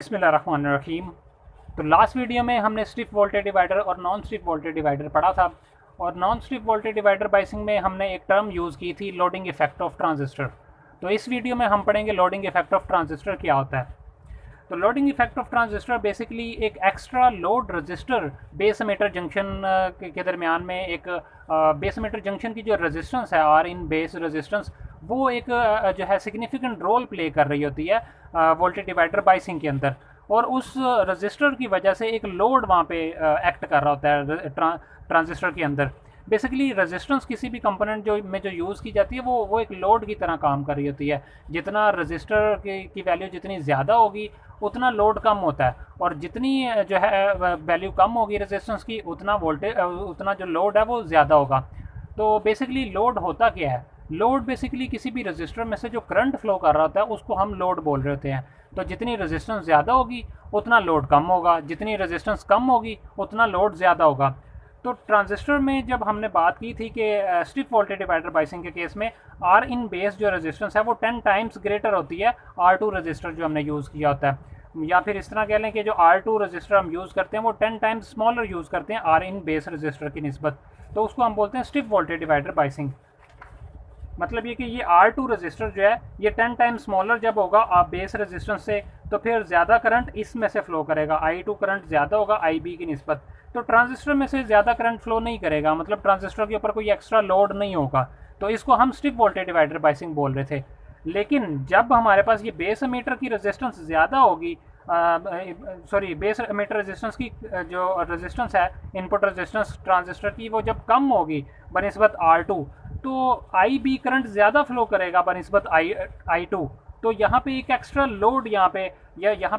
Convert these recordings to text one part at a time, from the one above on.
बिस्मिल्लाहिर्रहमानिर्रहीम। तो last video में हमने स्ट्रिप वोल्टेज डिवाइडर और नॉन स्ट्रिप वोल्टेज डिवाइडर पढ़ा था। और non strip voltage divider biasing में हमने एक टर्म यूज़ की थी, लोडिंग इफेक्ट ऑफ ट्रांजिस्टर। तो इस वीडियो में हम पढ़ेंगे लोडिंग इफेक्ट ऑफ ट्रांजिस्टर क्या होता है। तो loading effect of transistor basically एक extra load resistor base emitter junction के दरमियान में एक बेस एमिटर जंक्शन की जो रेजिस्टेंस है आर इन बेस रेजिस्टेंस, वो एक जो है सिग्निफिकेंट रोल प्ले कर रही होती है वोल्टेज डिवाइडर बाइसिंग के अंदर। और उस रजिस्टर की वजह से एक लोड वहाँ पे एक्ट कर रहा होता है ट्रांजिस्टर के अंदर। बेसिकली रेजिस्टेंस किसी भी कंपोनेंट जो यूज़ की जाती है वो एक लोड की तरह काम कर रही होती है। जितना रजिस्टर की वैल्यू जितनी ज़्यादा होगी उतना लोड कम होता है, और जितनी जो है वैल्यू कम होगी रेजिस्टेंस की उतना जो लोड है वो ज़्यादा होगा। तो बेसिकली लोड होता क्या है? लोड बेसिकली किसी भी रजिस्टर में से जो करंट फ्लो कर रहा होता है उसको हम लोड बोल रहे होते हैं। तो जितनी रेजिस्टेंस ज़्यादा होगी उतना लोड कम होगा, जितनी रेजिस्टेंस कम होगी उतना लोड ज़्यादा होगा। तो ट्रांजिस्टर में जब हमने बात की थी कि स्ट्रिप वोल्टेज डिवाइडर बाइसिंग के केस में आर इन बेस जो रेजिस्टेंस है वो 10 टाइम्स ग्रेटर होती है R2 रजिस्टर जो हमने यूज़ किया होता है। या फिर इस तरह कह लें कि जो R2 रजिस्टर हम यूज़ करते हैं वो 10 टाइम्स स्मॉलर यूज़ करते हैं आर इन बेस रजिस्टर की निस्बत। तो उसको हम बोलते हैं स्ट्रिप वोल्टेज डिवाइडर बाइसिंग। मतलब ये कि ये R2 रजिस्टर जो है ये 10 टाइम स्मॉलर जब होगा आप बेस रेजिस्टेंस से, तो फिर ज़्यादा करंट इसमें से फ्लो करेगा, I2 करंट ज़्यादा होगा IB की निस्बत। तो ट्रांजिस्टर में से ज़्यादा करंट फ्लो नहीं करेगा, मतलब ट्रांजिस्टर के ऊपर कोई एक्स्ट्रा लोड नहीं होगा। तो इसको हम स्ट्रिप वोल्टेज डिवाइडर बाइसिंग बोल रहे थे। लेकिन जब हमारे पास ये बेस एमीटर की रेजिस्टेंस ज़्यादा होगी, बेस एमिटर रेजिस्टेंस की जो रेजिस्टेंस है इनपुट रेजिस्टेंस ट्रांजिस्टर की, वो जब कम होगी बनिस्बत R2, तो IB करंट ज़्यादा फ्लो करेगा बनिस्बत I2। तो यहाँ पे एक एक्स्ट्रा लोड यहाँ पे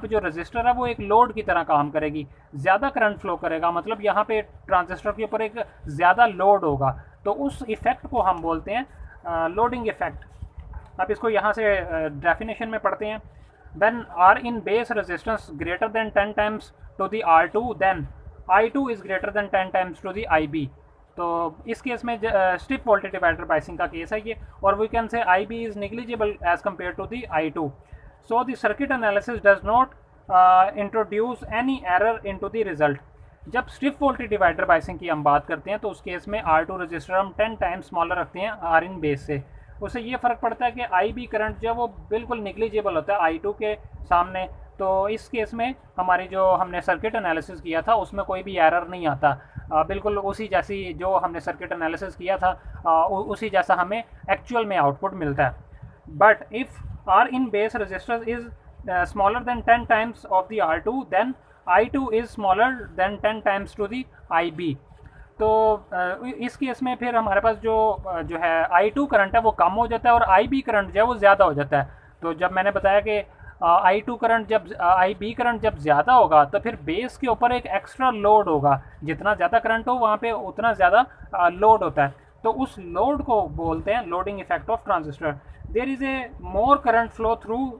जो रजिस्टर है वो एक लोड की तरह काम करेगी, ज़्यादा करंट फ्लो करेगा, मतलब यहाँ पे ट्रांजिस्टर के ऊपर एक ज़्यादा लोड होगा। तो उस इफ़ेक्ट को हम बोलते हैं लोडिंग इफ़ेक्ट। अब इसको यहाँ से डेफिनेशन में पढ़ते हैं। When R in base resistance greater than 10 times to the R2, then I2 is greater than 10 times to the IB। तो इस केस में स्ट्रिप वोल्टेज डिवाइडर बाइसिंग का केस है ये, और we can say IB is negligible as compared to the I2। So the circuit analysis does not introduce any error into the result। जब strip voltage divider biasing की हम बात करते हैं तो उस केस में R2 रजिस्टर हम 10 टाइम्स स्मॉलर रखते हैं R in बेस से। उससे ये फ़र्क पड़ता है कि IB करंट जो है वो बिल्कुल निग्लिजिबल होता है I2 के सामने। तो इस केस में हमारी जो हमने सर्किट एनालिसिस किया था उसमें कोई भी एरर नहीं आता, बिल्कुल उसी जैसी जो हमने सर्किट एनालिसिस किया था उसी जैसा हमें एक्चुअल में आउटपुट मिलता है। But if R in base resistance is smaller than 10 times of the R2, then I2 is smaller than 10 times to the IB। तो इस केस में फिर हमारे पास जो है I2 करंट है वो कम हो जाता है और IB करंट जो है वो ज़्यादा हो जाता है। तो जब मैंने बताया कि I2 करंट जब IB करंट जब ज़्यादा होगा तो फिर बेस के ऊपर एक एक्स्ट्रा लोड होगा, जितना ज़्यादा करंट हो वहाँ पे उतना ज़्यादा लोड होता है। तो उस लोड को बोलते हैं loading effect of transistor. There is a more current flow through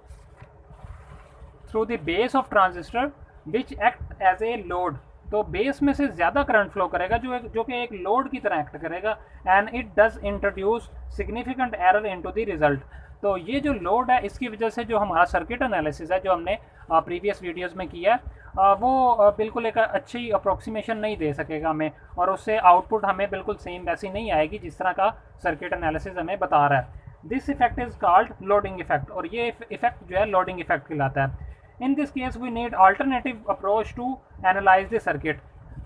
the base of transistor which act as a load. तो बेस में से ज़्यादा करंट फ्लो करेगा जो कि एक लोड की तरह एक्ट करेगा, and it does introduce significant error into the result. तो ये जो लोड है इसकी वजह से जो हमारा सर्किट एनालिसिस है जो हमने प्रीवियस वीडियोस में किया वो बिल्कुल एक अच्छी अप्रोक्सीमेशन नहीं दे सकेगा हमें, और उससे आउटपुट हमें बिल्कुल सेम वैसी नहीं आएगी जिस तरह का सर्किट एनालिसिस हमें बता रहा है। This effect is called loading effect, और ये इफेक्ट जो है लोडिंग इफेक्ट कहलाता है। In this case we need alternative approach to analyze the circuit।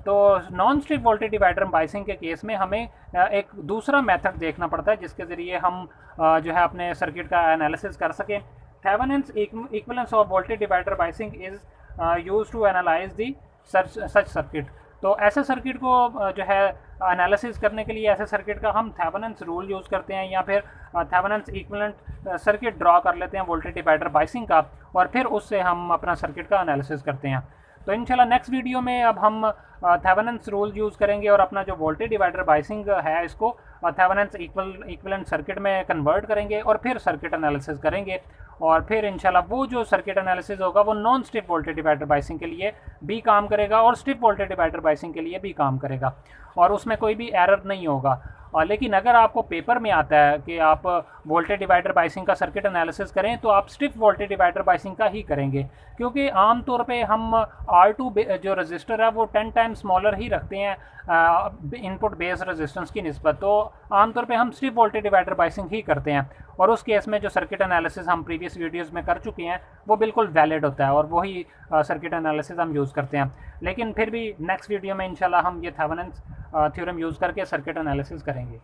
तो non strip voltage divider biasing के केस में हमें एक दूसरा मेथड देखना पड़ता है जिसके ज़रिए हम जो है अपने सर्किट का एनालिसिस कर सकें। Thevenin's equivalence of voltage divider biasing is used to analyse the such circuit. तो ऐसे सर्किट को जो है एनालिसिस करने के लिए ऐसे सर्किट का हम थेवेनिन्स रूल यूज़ करते हैं, या फिर थेवेनिन्स इक्विवेलेंट सर्किट ड्रॉ कर लेते हैं वोल्टेज डिवाइडर बाइसिंग का, और फिर उससे हम अपना सर्किट का एनालिसिस करते हैं। तो इंशाल्लाह नेक्स्ट वीडियो में अब हम थेवेनिन्स रूल यूज़ करेंगे और अपना जो वोल्टेज डिवाइडर बाइसिंग है इसको थेवेनिन्स इक्विवेलेंट सर्किट में कन्वर्ट करेंगे और फिर सर्किट एनालिसिस करेंगे। और फिर इंशाल्लाह वो जो सर्किट एनालिसिस होगा वो non strip voltage divider biasing के लिए भी काम करेगा और स्ट्रिप वोल्टेज डिवाइडर बाइसिंग के लिए भी काम करेगा, और उसमें कोई भी एरर नहीं होगा। और लेकिन अगर आपको पेपर में आता है कि आप वोल्टेज डिवाइडर बाइसिंग का सर्किट एनालिसिस करें तो आप सिर्फ वोल्टेज डिवाइडर बाइसिंग का ही करेंगे, क्योंकि आम तौर पे हम R2 जो रजिस्टर है वो 10 टाइम्स स्मॉलर ही रखते हैं इनपुट बेस रेजिस्टेंस की निस्बत। तो आमतौर पे हम सिर्फ वोल्टेज डिवाइडर बाइसिंग ही करते हैं, और उस केस में जो सर्किट एनालिसिस हम प्रीवियस वीडियोस में कर चुके हैं वो बिल्कुल वैलिड होता है और वही सर्किट एनालिसिस हम यूज़ करते हैं। लेकिन फिर भी नेक्स्ट वीडियो में इंशाल्लाह हम ये थेवेनिन थ्योरम यूज़ करके सर्किट एनालिसिस करेंगे।